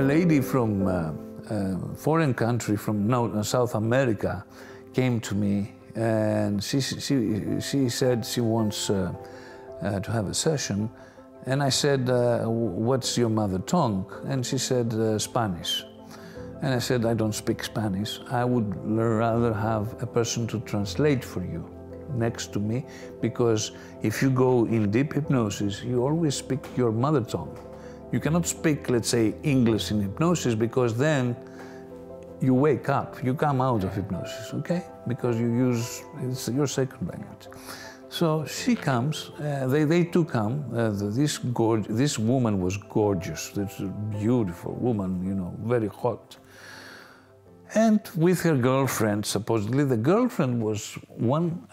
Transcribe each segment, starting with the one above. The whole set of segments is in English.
A lady from a foreign country, from South America, came to me, and she said she wants to have a session. And I said, what's your mother tongue? And she said, Spanish. And I said, I don't speak Spanish. I would rather have a person to translate for you next to me, because if you go in deep hypnosis, you always speak your mother tongue. You cannot speak, let's say, English in hypnosis, because then you wake up, you come out of hypnosis, okay? Because you use, it's your second language. So she comes, they two come, this woman was gorgeous, this beautiful woman, you know, very hot. And with her girlfriend, supposedly, the girlfriend was one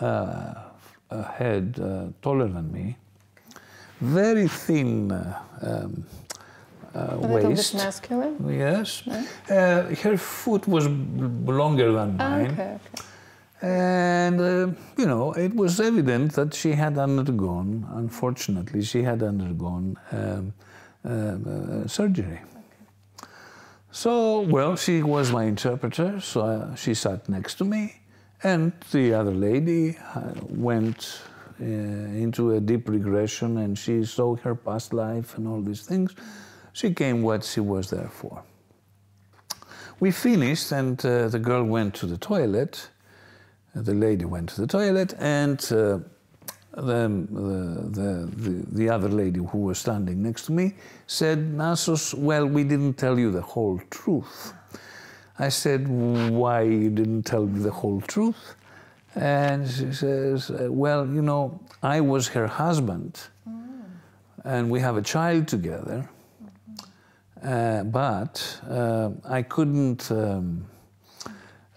head taller than me, very thin a waist. little bit masculine? Yes. Yeah. Her foot was longer than mine. Okay. And, you know, it was evident that she had undergone, unfortunately, she had undergone surgery. Okay. So, well, she was my interpreter, so she sat next to me, and the other lady went into a deep regression, and she saw her past life and all these things. She came what she was there for. We finished, and the girl went to the toilet. The lady went to the toilet, and the other lady who was standing next to me said, Nasos, well, we didn't tell you the whole truth. I said, why you didn't tell me the whole truth? And she says, well, you know, I was her husband, and we have a child together, but I couldn't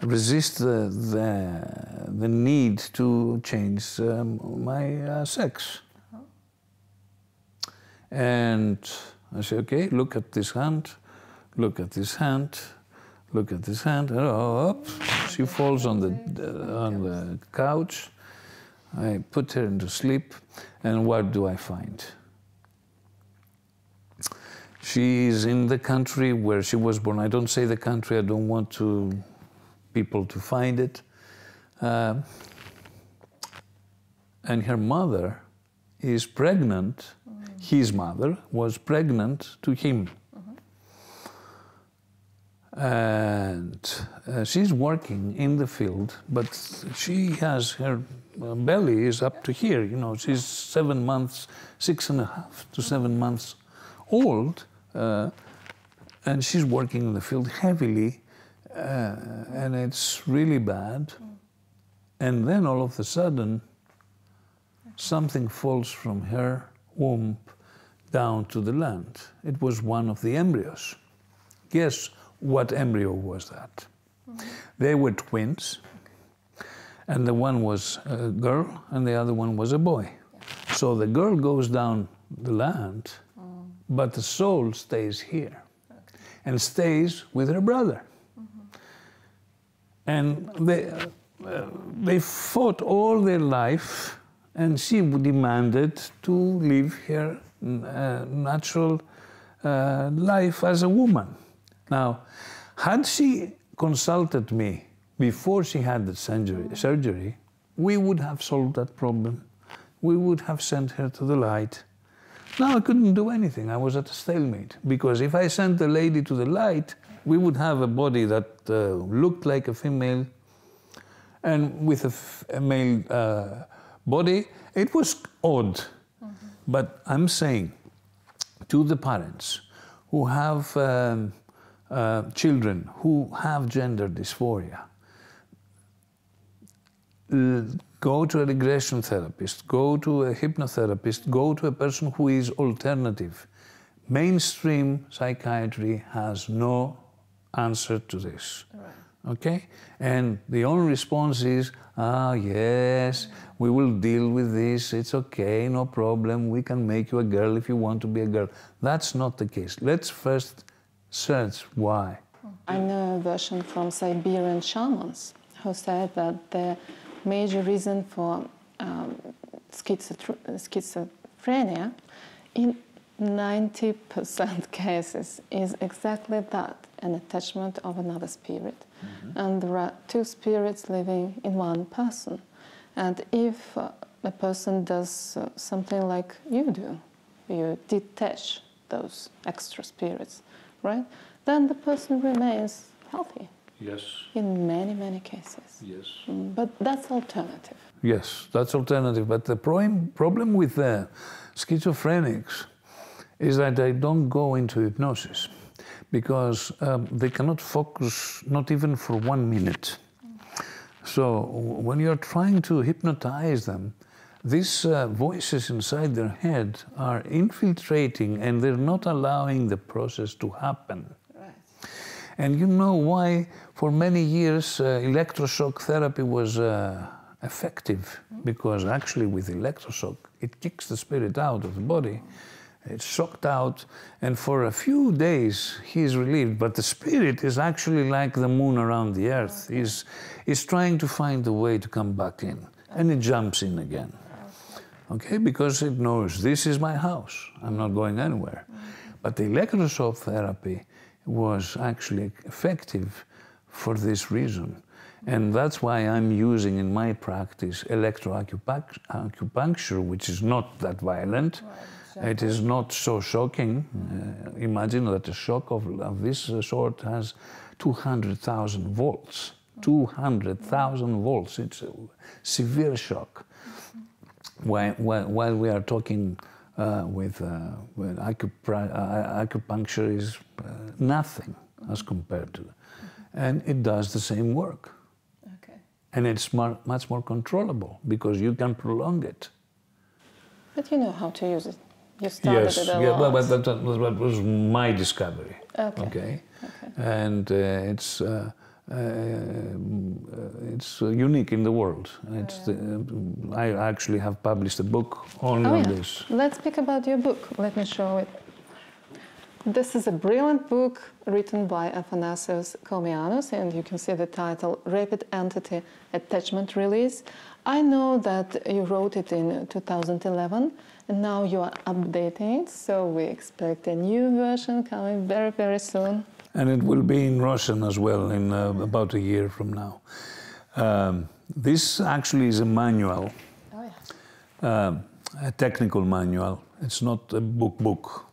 resist the need to change my sex. And I said, okay, look at this hand, look at this hand, look at this hand, and up, she falls on the couch. I put her into sleep, and what do I find? She is in the country where she was born. I don't say the country, I don't want people to find it. And her mother is pregnant, his mother was pregnant to him. And she's working in the field, but she has, her belly is up to here, you know, she's 7 months, 6.5 to 7 months old, and she's working in the field heavily, and it's really bad. And then all of a sudden, something falls from her womb down to the land. It was one of the embryos. Guess what embryo was that? They were twins, and the one was a girl and the other one was a boy. So the girl goes down the land, but the soul stays here and stays with her brother. And they fought all their life, and she demanded to live her natural life as a woman. Now, had she consulted me before she had the surgery, we would have solved that problem. We would have sent her to the light. Now I couldn't do anything. I was at a stalemate, because if I sent the lady to the light, we would have a body that looked like a female, and with a male body. It was odd. But I'm saying to the parents who have children who have gender dysphoria, go to a regression therapist, go to a hypnotherapist, go to a person who is alternative. Mainstream psychiatry has no answer to this, okay? And the only response is, yes, we will deal with this, it's okay, no problem, we can make you a girl if you want to be a girl. That's not the case. Let's first search why. I know a version from Siberian shamans who said that the major reason for schizophrenia 90% cases is exactly that, an attachment of another spirit. And there are two spirits living in one person. And if a person does something like you do, you detach those extra spirits, right? Then the person remains healthy. Yes. In many, many cases. Yes. But that's alternative. Yes, that's alternative. But the problem with the schizophrenics is that they don't go into hypnosis because they cannot focus, not even for 1 minute. So when you're trying to hypnotize them, these voices inside their head are infiltrating and they're not allowing the process to happen. Right. And you know why for many years electroshock therapy was effective? Because actually with electroshock, it kicks the spirit out of the body. It's shocked out, and for a few days he's relieved. But the spirit is actually like the moon around the earth. He's trying to find a way to come back in, and it jumps in again. Okay, because it knows this is my house. I'm not going anywhere. But the electroshock therapy was actually effective for this reason. And that's why I'm using in my practice electroacupuncture, which is not that violent. Right. It is not so shocking. Imagine that a shock of this sort has 200,000 volts. 200,000 volts. It's a severe shock. While we are talking with acupuncture is nothing as compared to, and it does the same work. Okay. And it's much more controllable because you can prolong it. But you know how to use it. You started it a lot. Well, that was my discovery. Okay. And it's unique in the world. I actually have published a book only on this. Let's speak about your book. Let me show it. This is a brilliant book written by Athanasios KOMIANOS, and you can see the title, Rapid Entity Attachment Release. I know that you wrote it in 2011, and now you are updating it, so we expect a new version coming very, very soon. And it will be in Russian as well in about a year from now. This actually is a manual, a technical manual. It's not a book.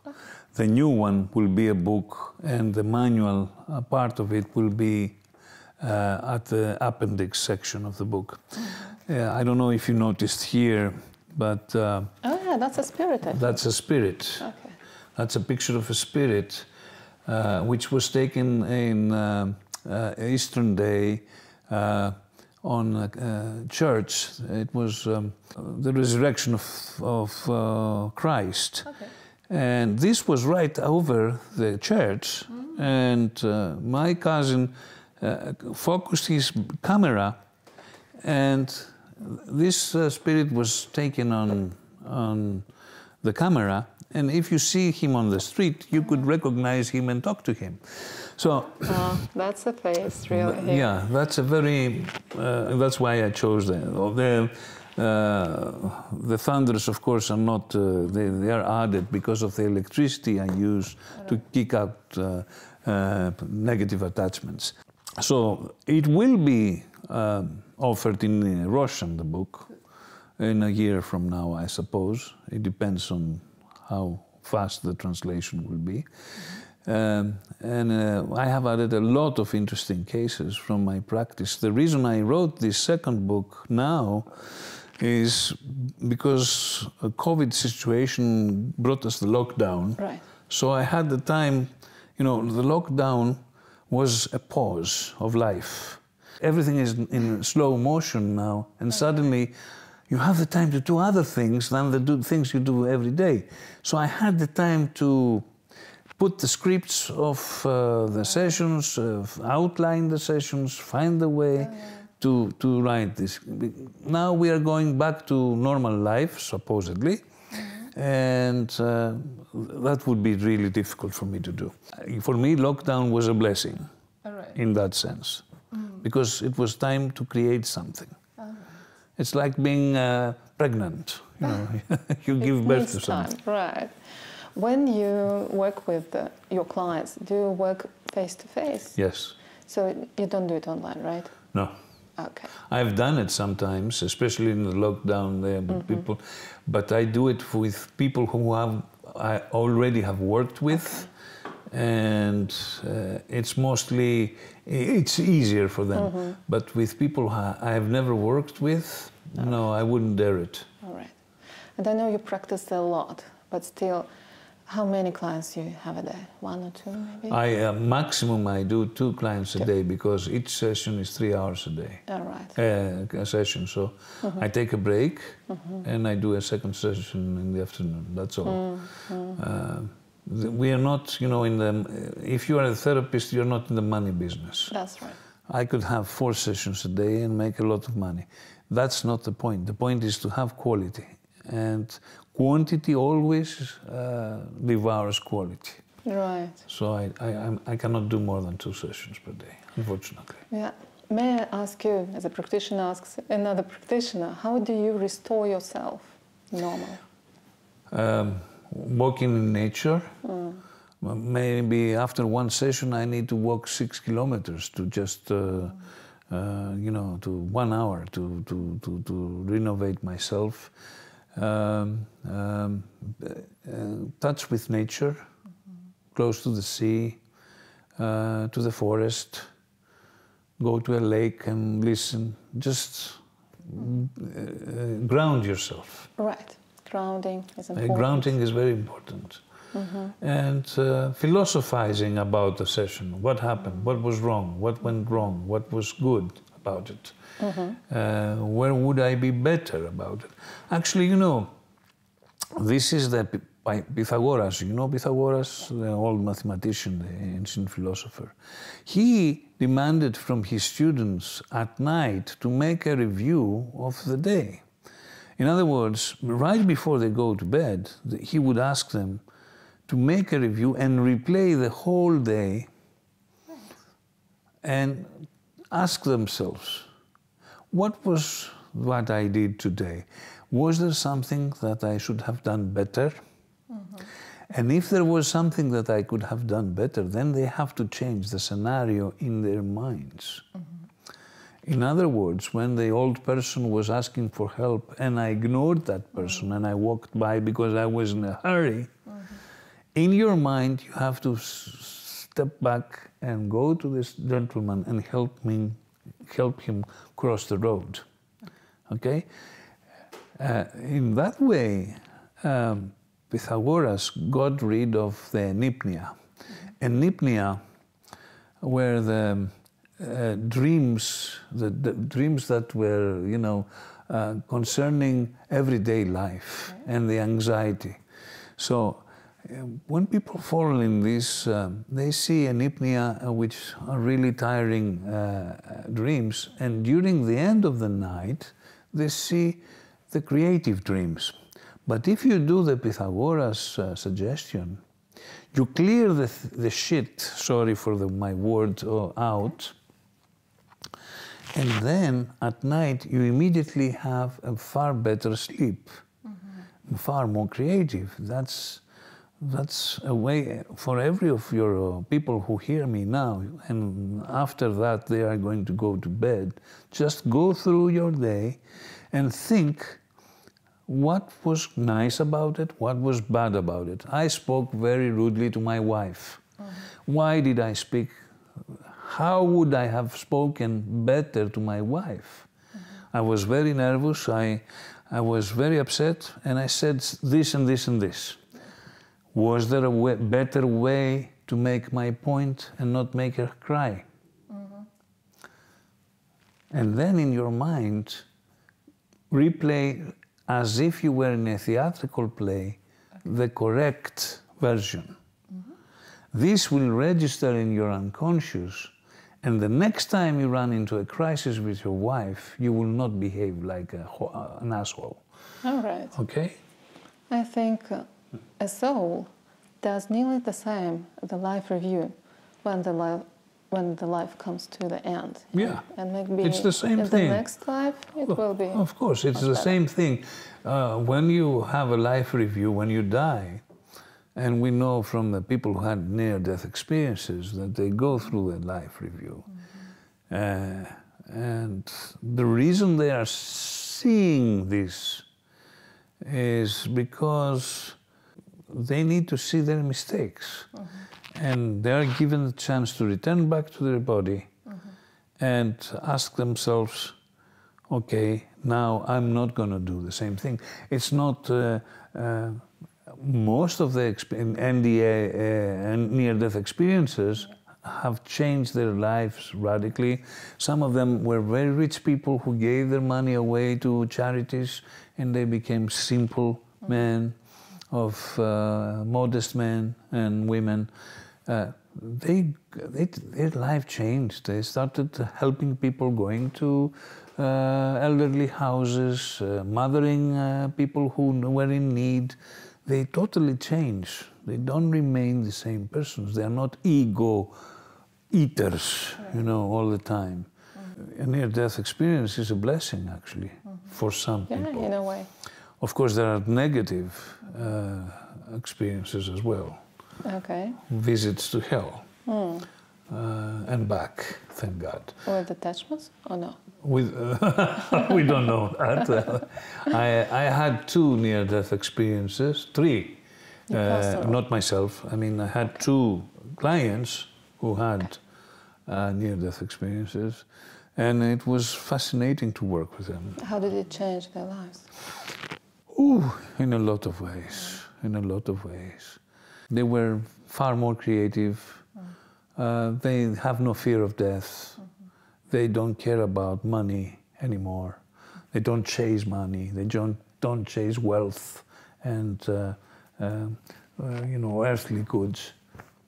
The new one will be a book, and the manual part of it will be at the appendix section of the book. I don't know if you noticed here, but... that's a spirit, I think. That's a spirit. Okay. That's a picture of a spirit, which was taken in Eastern Day on a church. It was the resurrection of Christ. Okay. And this was right over the church, and my cousin focused his camera, and this spirit was taken on the camera, and if you see him on the street, you could recognize him and talk to him. So that's a face, really. Yeah, that's a very. That's why I chose that. The thunders, of course, are not. They are added because of the electricity I use to kick out negative attachments. So it will be offered in Russian, the book, in a year from now, I suppose. It depends on how fast the translation will be. I have added a lot of interesting cases from my practice. The reason I wrote this second book now is because a COVID situation brought us the lockdown. Right. So I had the time, the lockdown was a pause of life. Everything is in slow motion now, and suddenly you have the time to do other things than the things you do every day. So I had the time to put the scripts of the sessions, outline the sessions, find the way to write this. Now we are going back to normal life, supposedly, and that would be really difficult for me to do. For me, lockdown was a blessing in that sense, because it was time to create something. It's like being pregnant, you give birth to something. Right. When you work with your clients, do you work face-to-face? Yes. So you don't do it online, right? No. Okay. I've done it sometimes, especially in the lockdown there, people, but I do it with people who I already have worked with, and it's easier for them. But with people I have never worked with, no, I wouldn't dare it. All right. And I know you practice a lot, but still, how many clients do you have a day? 1 or 2, maybe? Maximum I do 2 clients a day, because each session is 3 hours a day. All right. A session. So I take a break and I do a second session in the afternoon. That's all. We are not, you know, if you are a therapist, you're not in the money business. That's right. I could have 4 sessions a day and make a lot of money. That's not the point. The point is to have quality. And quantity always devours quality. Right. So I cannot do more than 2 sessions per day, unfortunately. Yeah. May I ask you, as a practitioner asks another practitioner, how do you restore yourself normal? Walking in nature. Maybe after 1 session I need to walk 6 kilometers to just, you know, to 1 hour to renovate myself. Touch with nature, close to the sea, to the forest, go to a lake and listen, just ground yourself. Right, grounding is important. Grounding is very important. And philosophizing about the session, what happened, what was wrong, what went wrong, what was good about it. Where would I be better about it? Actually, you know, this is by Pythagoras. You know Pythagoras, the old mathematician, the ancient philosopher. He demanded from his students at night to make a review of the day. In other words, right before they go to bed, he would ask them to make a review and replay the whole day and ask themselves, what was what I did today? Was there something that I should have done better? And if there was something that I could have done better, then they have to change the scenario in their minds. In other words, when the old person was asking for help and I ignored that person and I walked by because I was in a hurry, in your mind you have to step back and go to this gentleman and help him cross the road. Okay? In that way, Pythagoras got rid of the enipnia. Enipnia were the dreams that were, you know, concerning everyday life and the anxiety. So when people fall in this, they see enipnia, which are really tiring dreams, and during the end of the night, they see the creative dreams. But if you do the Pythagoras suggestion, you clear the shit, sorry for my word, out, and then at night you immediately have a far better sleep, far more creative. That's a way for every of your people who hear me now, and after that they are going to go to bed. Just go through your day and think what was nice about it, what was bad about it. I spoke very rudely to my wife. Why did I speak? How would I have spoken better to my wife? I was very nervous, I was very upset, and I said this and this and this. Was there a better way to make my point and not make her cry? And then in your mind, replay as if you were in a theatrical play, the correct version. This will register in your unconscious, and the next time you run into a crisis with your wife, you will not behave like an asshole. All right. Okay? I think a soul does nearly the same, the life review, when the life comes to the end. Yeah. And maybe it's the same thing. In the next life, it will be. Of course, it's the same thing. When you have a life review, when you die, And we know from the people who had near-death experiences that they go through a life review. And the reason they are seeing this is because they need to see their mistakes. And they are given the chance to return back to their body and ask themselves, okay, now I'm not going to do the same thing. It's not, most of the NDA and near-death experiences have changed their lives radically. Some of them were very rich people who gave their money away to charities, and they became simple men, of modest men and women. Their life changed. They started helping people, going to elderly houses, mothering people who were in need. They totally change. They don't remain the same persons. They are not ego eaters, you know, all the time. A near-death experience is a blessing, actually, for some people. Yeah, in a way. Of course, there are negative experiences as well. Okay. Visits to hell and back, thank God. With attachments or no? With, we don't know that. I had 2 near-death experiences, 3. Not myself. I mean, I had 2 clients who had near-death experiences, and it was fascinating to work with them. How did it change their lives? Ooh, in a lot of ways, in a lot of ways. They were far more creative. They have no fear of death. They don't care about money anymore. They don't chase money. They don't chase wealth and you know, earthly goods.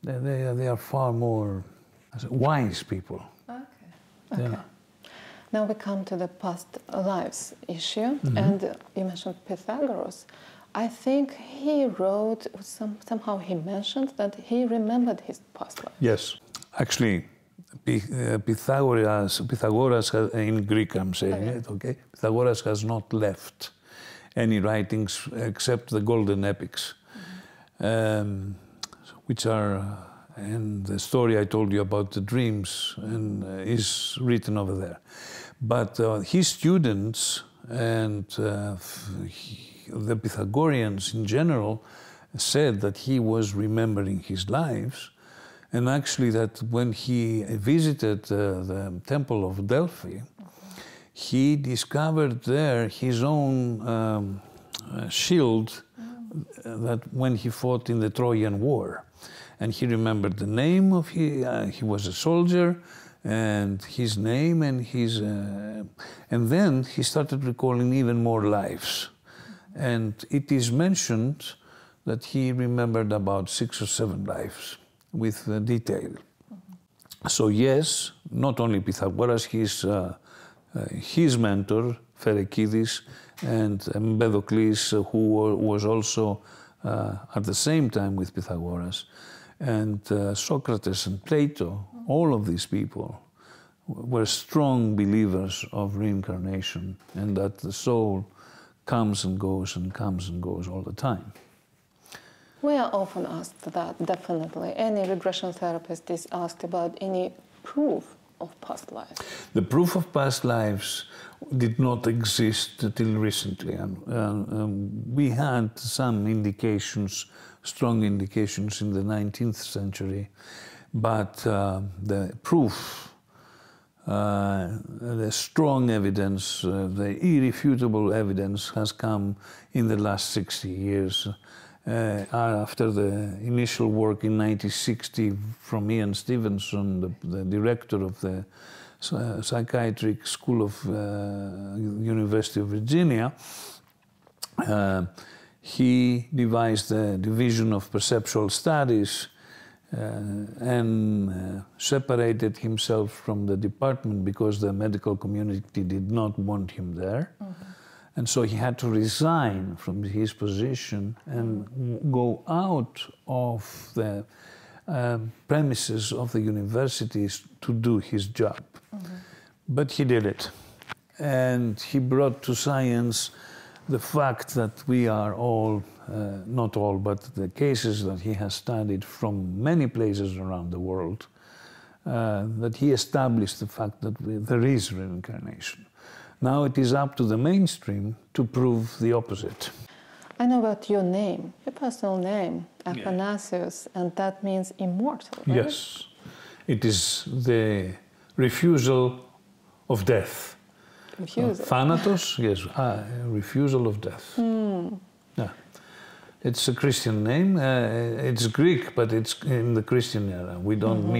They are far more wise people. Okay. Okay. Yeah. Now we come to the past lives issue, and you mentioned Pythagoras. I think he wrote, somehow he mentioned that he remembered his past life. Yes. Actually, Pythagoras in Greek I'm saying it, okay? Pythagoras has not left any writings except the golden epics, which are, and the story I told you about the dreams and is written over there. But his students and the Pythagoreans in general said that he was remembering his lives, and actually that when he visited the Temple of Delphi, he discovered there his own shield that when he fought in the Trojan War. And he remembered the name of, he was a soldier, and his name and his, and then he started recalling even more lives. And it is mentioned that he remembered about 6 or 7 lives with detail. So yes, not only Pythagoras, his mentor, Pherekides, and Empedocles, who was also at the same time with Pythagoras, and Socrates and Plato, all of these people were strong believers of reincarnation and that the soul comes and goes and comes and goes all the time. We are often asked that, definitely. Any regression therapist is asked about any proof of past lives. The proof of past lives did not exist till recently. We had some indications, strong indications in the 19th century, but the proof, the strong evidence, the irrefutable evidence has come in the last 60 years. After the initial work in 1960 from Ian Stevenson, the director of the Psychiatric School of University of Virginia, he devised the Division of Perceptual Studies and separated himself from the department because the medical community did not want him there. And so he had to resign from his position and go out of the premises of the universities to do his job. But he did it. And he brought to science the fact that we are all not all, but the cases that he has studied from many places around the world, that he established the fact that there is reincarnation. Now it is up to the mainstream to prove the opposite. I know about your name, your personal name, Athanasios, and that means immortal, right? Yes. It is the refusal of death. Refusal. Thanatos, yes, refusal of death. Yeah. It's a Christian name. It's Greek, but it's in the Christian era. We don't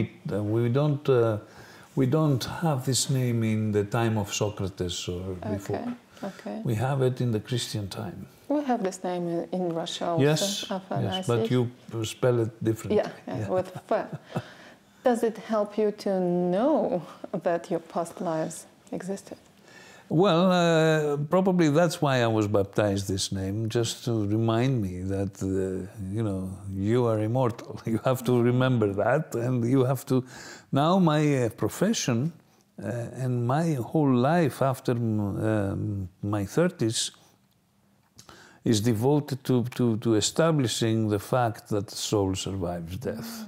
we don't have this name in the time of Socrates or before. Okay. We have it in the Christian time. We have this name in Russia also. Yes, but you spell it differently. Yeah, with F. Does it help you to know that your past lives existed? Well, probably that's why I was baptized this name, just to remind me that, you know, you are immortal. You have to remember that, and you have to... Now my profession and my whole life after my 30s is devoted to establishing the fact that the soul survives death.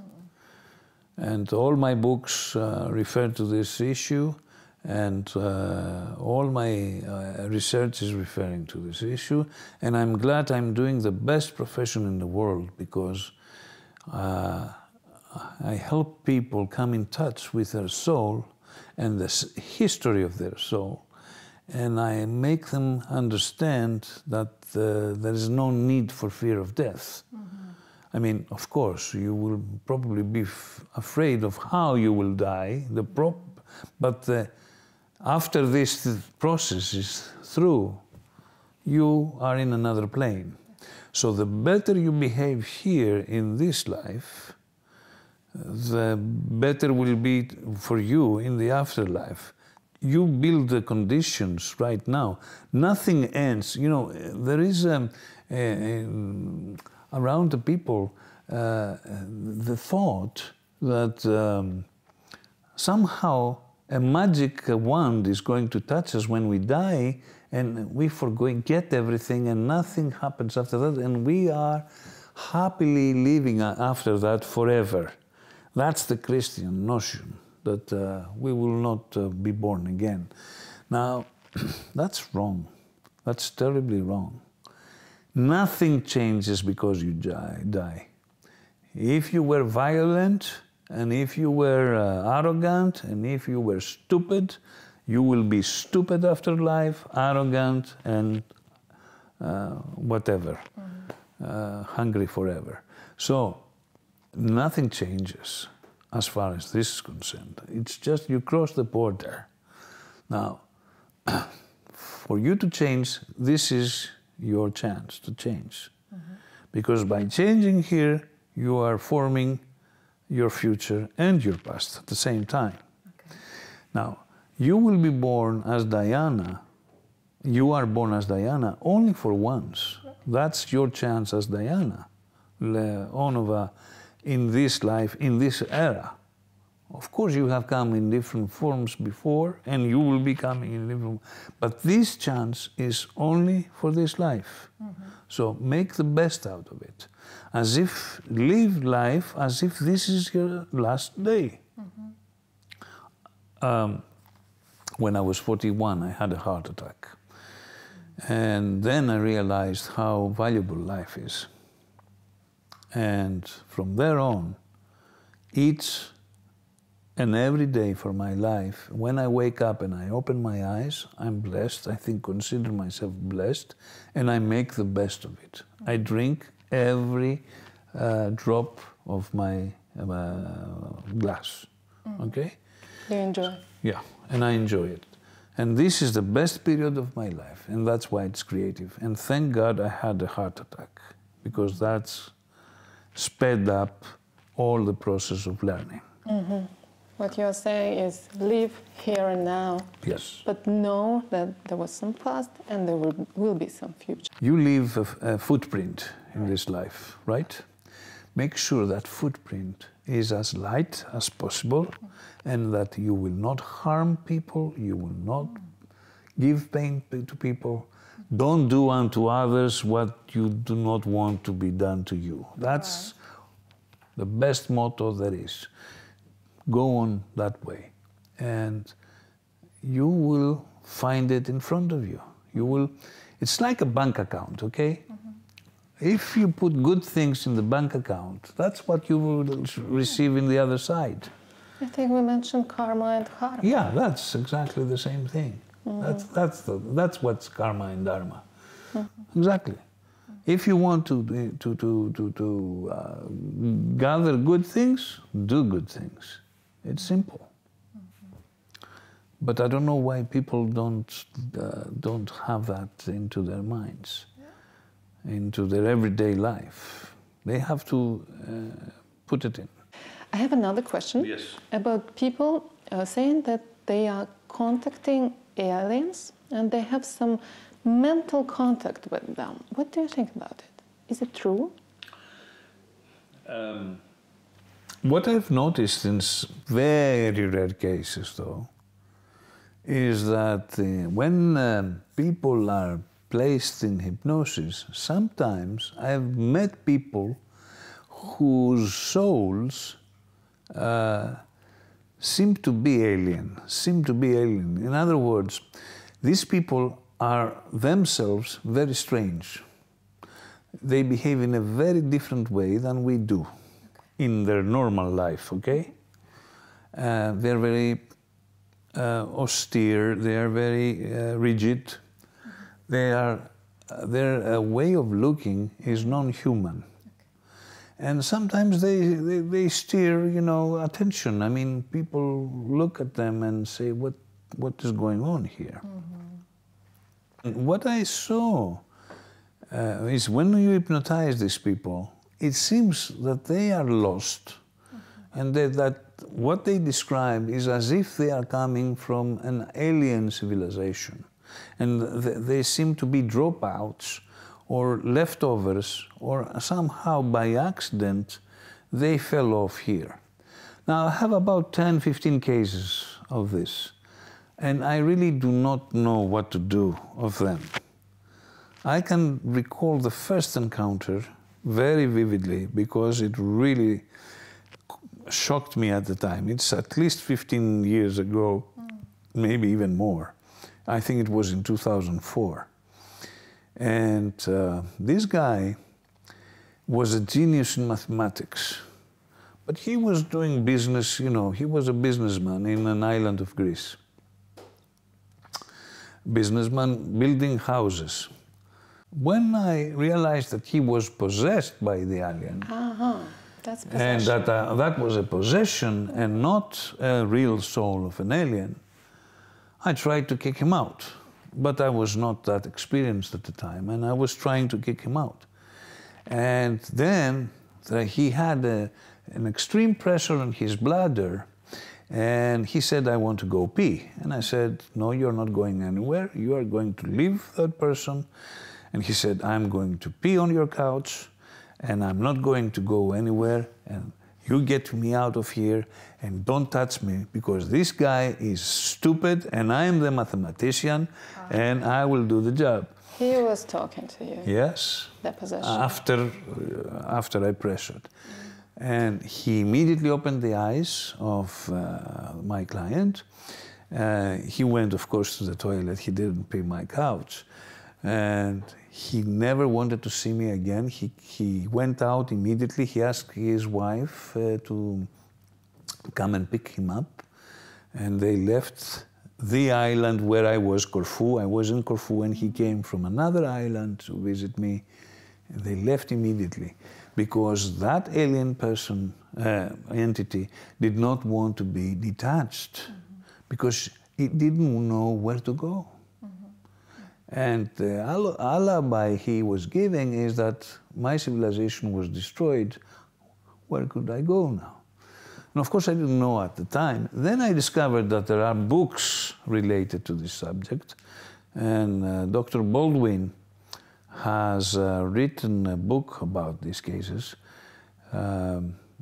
And all my books refer to this issue, and all my research is referring to this issue. And I'm glad I'm doing the best profession in the world, because I help people come in touch with their soul and the history of their soul. And I make them understand that there is no need for fear of death. I mean, of course, you will probably be afraid of how you will die, but after this process is through, you are in another plane. So the better you behave here in this life, the better will be for you in the afterlife. You build the conditions right now. Nothing ends. You know, there is around the people the thought that somehow a magic wand is going to touch us when we die, and we forget everything and nothing happens after that, and we are happily living after that forever. That's the Christian notion, that we will not be born again. Now, that's wrong. That's terribly wrong. Nothing changes because you die. If you were violent, and if you were arrogant, and if you were stupid, you will be stupid after life, arrogant, and whatever, hungry forever. So, nothing changes as far as this is concerned. It's just you cross the border. Now, for you to change, this is your chance to change. Because by changing here, you are forming your future and your past at the same time. Now, you will be born as Diana. You are born as Diana only for once. That's your chance as Diana, in this life, in this era. Of course, you have come in different forms before, and you will be coming in different... But this chance is only for this life. So make the best out of it. Live life as if this is your last day. When I was 41, I had a heart attack. And then I realized how valuable life is. And from there on, each and every day for my life, when I wake up and I open my eyes, I'm blessed. I consider myself blessed, and I make the best of it. I drink every drop of my glass, okay? You enjoy? Yeah, and I enjoy it. And this is the best period of my life, and that's why it's creative. And thank God I had a heart attack, because that's sped up all the process of learning. What you're saying is live here and now. Yes. But know that there was some past and there will be some future. You leave a footprint in this life, right? Make sure that footprint is as light as possible, and that you will not harm people, you will not give pain to people. don't do unto others what you do not want to be done to you. That's the best motto there is. Go on that way, and you will find it in front of you. You will. It's like a bank account, okay? If you put good things in the bank account, that's what you will receive in the other side. I think we mentioned karma and dharma. Yeah, that's exactly the same thing. That's what's karma and dharma. Exactly. If you want to gather good things, do good things. It's simple. But I don't know why people don't have that into their minds, into their everyday life. They have to put it in. I have another question about people saying that they are contacting aliens and they have some mental contact with them. What do you think about it? Is it true? What I've noticed in very rare cases, though, is that when people are placed in hypnosis, sometimes I've met people whose souls seem to be alien. In other words, these people are themselves very strange. They behave in a very different way than we do in their normal life, okay? They're very austere, they are very rigid. Their way of looking is non-human. And sometimes they steer, you know, attention. I mean, people look at them and say, what is going on here? And what I saw is when you hypnotize these people, it seems that they are lost, and that what they describe is as if they are coming from an alien civilization. And they seem to be dropouts or leftovers, or somehow by accident they fell off here. Now I have about 10-15 cases of this, and I really do not know what to do of them. I can recall the first encounter very vividly because it really shocked me at the time. It's at least 15 years ago, maybe even more. I think it was in 2004. And this guy was a genius in mathematics, but he was doing business, you know, he was a businessman in an island of Greece. Businessman building houses. When I realized that he was possessed by the alien, that's possession. and that that was a possession and not a real soul of an alien, I tried to kick him out. But I was not that experienced at the time, and I was trying to kick him out. And then he had an extreme pressure on his bladder, and he said, I want to go pee. And I said, no, you're not going anywhere. You are going to leave that person. And he said, I'm going to pee on your couch, and I'm not going to go anywhere, and you get me out of here and don't touch me, because this guy is stupid and I am the mathematician and I will do the job. He was talking to you. Yes. The possession. After I pressured. And he immediately opened the eyes of my client. He went, of course, to the toilet. He didn't pee my couch. And he never wanted to see me again. He went out immediately. He asked his wife to come and pick him up. And they left the island where I was, Corfu. I was in Corfu, and he came from another island to visit me. And they left immediately because that alien person, entity, did not want to be detached because it didn't know where to go. And the alibi he was giving is that my civilization was destroyed. Where could I go now? And of course I didn't know at the time. Then I discovered that there are books related to this subject. And Dr. Baldwin has written a book about these cases,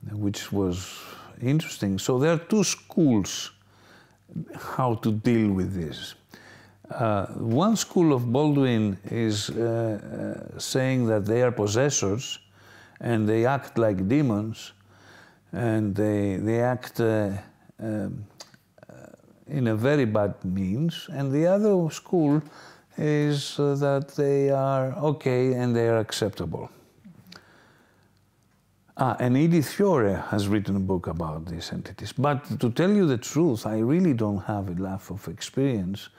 which was interesting. So there are two schools how to deal with this. One school of Baldwin is saying that they are possessors and they act like demons, and they act in a very bad means, and the other school is that they are okay and they are acceptable. And Edith Fiore has written a book about these entities. But to tell you the truth, I really don't have enough of experience,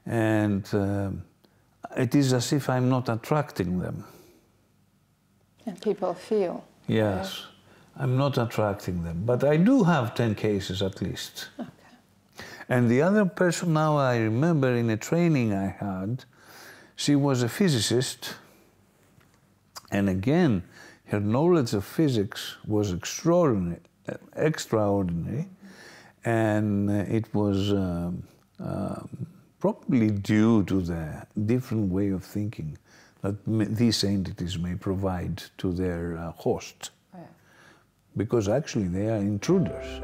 and it is as if I'm not attracting them. And people feel. Yes, I'm not attracting them. But I do have 10 cases at least. Okay. And the other person now I remember in a training I had, she was a physicist, and again, her knowledge of physics was extraordinary, and it was probably due to the different way of thinking that these entities may provide to their host, because actually they are intruders.